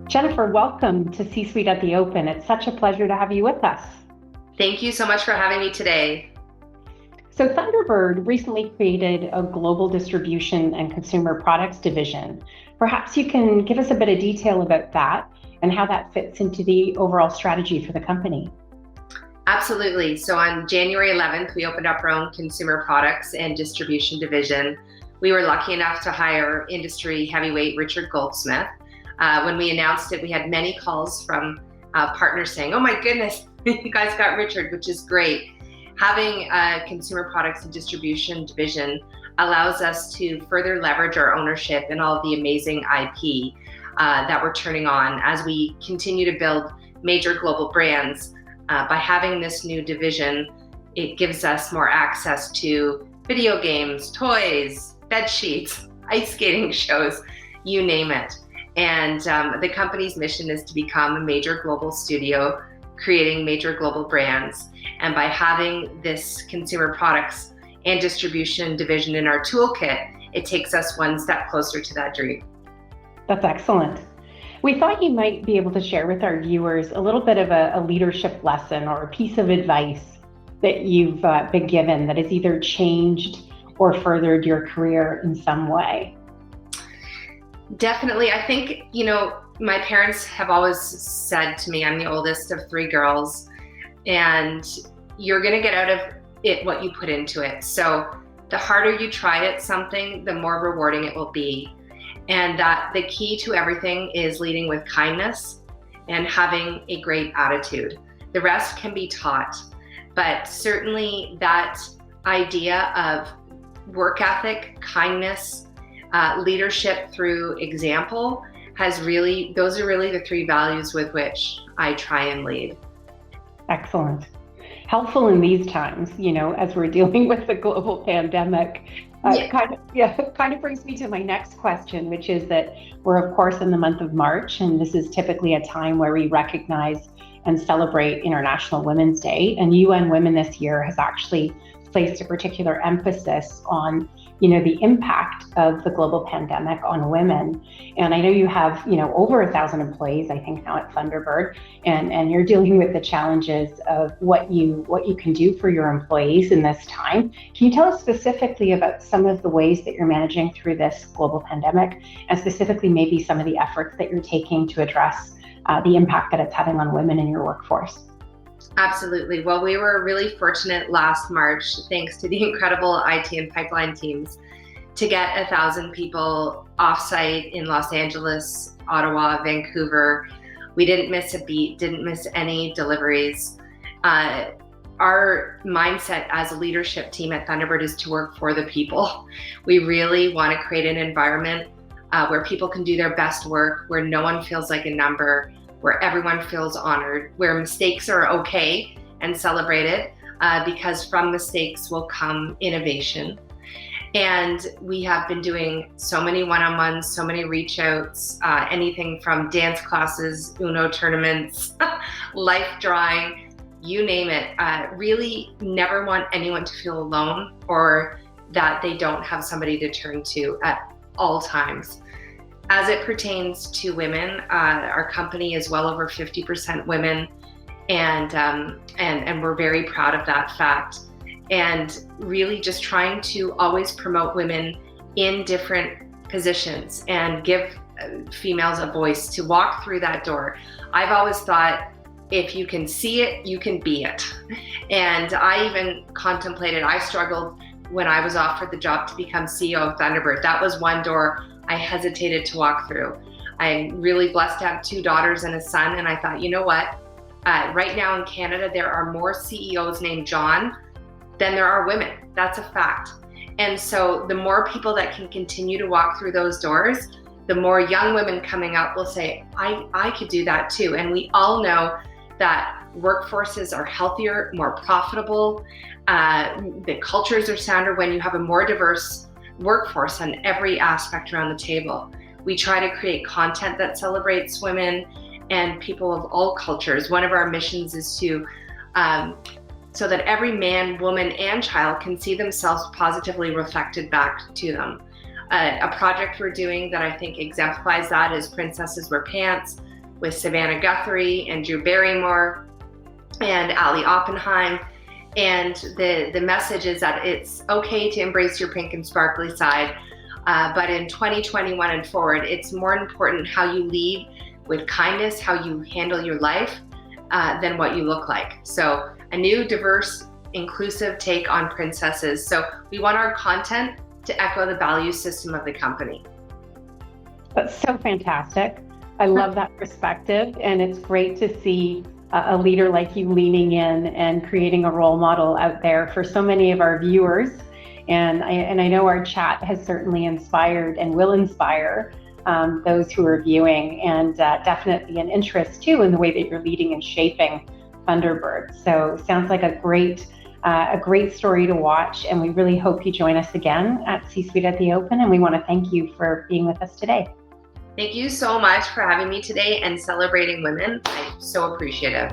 Jennifer, welcome to C-Suite at the Open. It's such a pleasure to have you with us. Thank you so much for having me today. So Thunderbird recently created a global distribution and consumer products division. Perhaps you can give us a bit of detail about that and how that fits into the overall strategy for the company. Absolutely. So on January 11th, we opened up our own consumer products and distribution division. We were lucky enough to hire industry heavyweight Richard Goldsmith. When we announced it, we had many calls from partners saying, "Oh my goodness, you guys got Richard," which is great. Having a consumer products and distribution division allows us to further leverage our ownership and all of the amazing IP that we're turning on as we continue to build major global brands. By having this new division, it gives us more access to video games, toys, bed sheets, ice skating shows, you name it. And the company's mission is to become a major global studio, creating major global brands. And by having this consumer products and distribution division in our toolkit, it takes us one step closer to that dream. That's excellent. We thought you might be able to share with our viewers a little bit of a leadership lesson or a piece of advice that you've been given that has either changed or furthered your career in some way. Definitely. I think, my parents have always said to me, I'm the oldest of three girls, and you're going to get out of it what you put into it. So the harder you try at something, the more rewarding it will be. And that the key to everything is leading with kindness and having a great attitude. The rest can be taught, but certainly that idea of work ethic, kindness, leadership through example those are really the three values with which I try and lead. Excellent. Helpful in these times, as we're dealing with the global pandemic. Kind of brings me to my next question, which is that we're of course in the month of March, and this is typically a time where we recognize and celebrate International Women's Day. And UN Women this year has actually placed a particular emphasis on the impact of the global pandemic on women. And I know you have, over 1,000 employees, I think now at Thunderbird, and you're dealing with the challenges of what you can do for your employees in this time. Can you tell us specifically about some of the ways that you're managing through this global pandemic, and specifically maybe some of the efforts that you're taking to address the impact that it's having on women in your workforce? Absolutely. Well, we were really fortunate last March, thanks to the incredible IT and pipeline teams, to get 1,000 people offsite in Los Angeles, Ottawa, Vancouver. We didn't miss a beat, didn't miss any deliveries. Our mindset as a leadership team at Thunderbird is to work for the people. We really want to create an environment where people can do their best work, where no one feels like a number, where everyone feels honored, where mistakes are okay and celebrated, because from mistakes will come innovation. And we have been doing so many one-on-ones, so many reach outs, anything from dance classes, Uno tournaments, life drawing, you name it. Really never want anyone to feel alone or that they don't have somebody to turn to at all times. As it pertains to women, our company is well over 50% women, and we're very proud of that fact. And really just trying to always promote women in different positions and give females a voice to walk through that door. I've always thought, if you can see it, you can be it. And I even contemplated, I struggled when I was offered the job to become CEO of Thunderbird. That was one door I hesitated to walk through. I'm really blessed to have 2 daughters and a son, and I thought, you know what? Right now in Canada, there are more CEOs named John than there are women. That's a fact. And so the more people that can continue to walk through those doors, the more young women coming up will say, I could do that too. And we all know that workforces are healthier, more profitable, the cultures are sounder when you have a more diverse workforce on every aspect around the table. We try to create content that celebrates women and people of all cultures. One of our missions is to so that every man, woman, and child can see themselves positively reflected back to them. A project we're doing that I think exemplifies that is Princesses Wear Pants with Savannah Guthrie and Drew Barrymore and Ali Oppenheim. And the message is that it's okay to embrace your pink and sparkly side, but in 2021 and forward, it's more important how you lead with kindness, how you handle your life, than what you look like. So a new, diverse, inclusive take on princesses. So we want our content to echo the value system of the company. That's so fantastic. I love that perspective, and it's great to see a leader like you leaning in and creating a role model out there for so many of our viewers. And I know our chat has certainly inspired and will inspire those who are viewing, and definitely an interest too in the way that you're leading and shaping Thunderbird. So sounds like a great story to watch, and we really hope you join us again at C-Suite at the Open, and we want to thank you for being with us today. Thank you so much for having me today and celebrating women. I'm so appreciative.